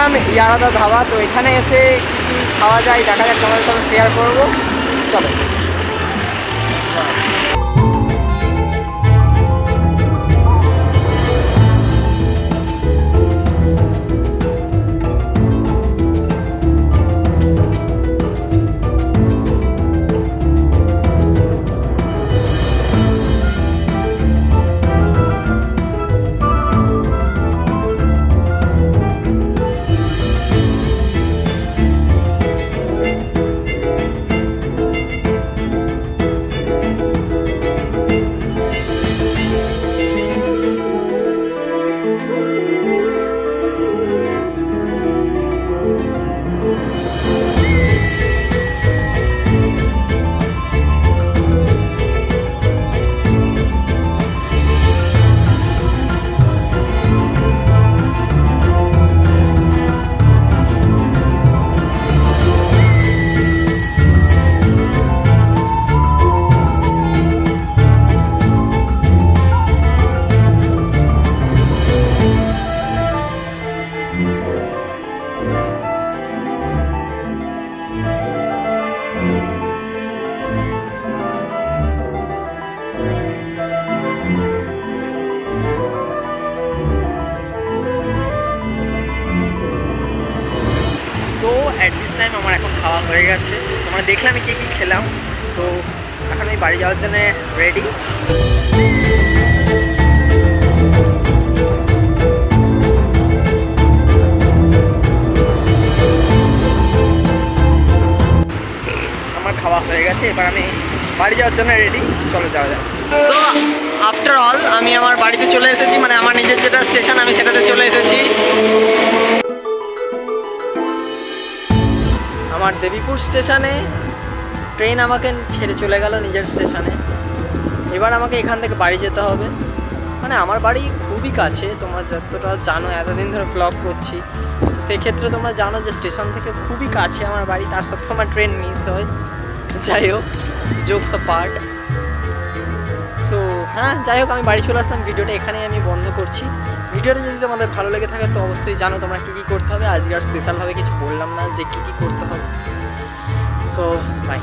এলাম ইয়ারাদা ধাবা। তো এখানে এসে কী কী খাওয়া যায় দেখা যাক, তোমাদের সাথে শেয়ার করবো। চলো। অ্যাট দিস টাইম আমার এখন খাওয়া হয়ে গেছে। তোমরা দেখলে আমি কী কী খেলাম। তো এখন আমি বাড়ি যাওয়ার জন্য রেডি। আমার খাওয়া হয়ে গেছে, এবার আমি বাড়ি যাওয়ার জন্য রেডি। চলো যাওয়া যাক। সো আফটার অল আমি আমার বাড়িতে চলে এসেছি, মানে আমার নিজের যেটা স্টেশন আমি সেটাতে চলে এসেছি। আমার দেবীপুর স্টেশনে ট্রেন আমাকে ছেড়ে চলে গেল নিজের স্টেশনে। এবার আমাকে এখান থেকে বাড়ি যেতে হবে। মানে আমার বাড়ি খুবই কাছে, তোমরা যতটা জানো, এতদিন ধরে ব্লগ করছি, তো সেক্ষেত্রে তোমরা জানো যে স্টেশন থেকে খুবই কাছে আমার বাড়ি। তার সত্ত্বেও আমার ট্রেন মিস হয়। যাই হোক, জোকস আ পার্ট। সো হ্যাঁ, যাই হোক, আমি বাড়ি চলে আসলাম। ভিডিওটা এখানেই আমি বন্ধ করছি। ভিডিওটা যদি তোমাদের ভালো লেগে থাকে তো অবশ্যই জানো তোমরা কী কী করতে হবে। আজকে আর স্পেশালভাবে কিছু বললাম না যে কী কী করতে হবে। So by.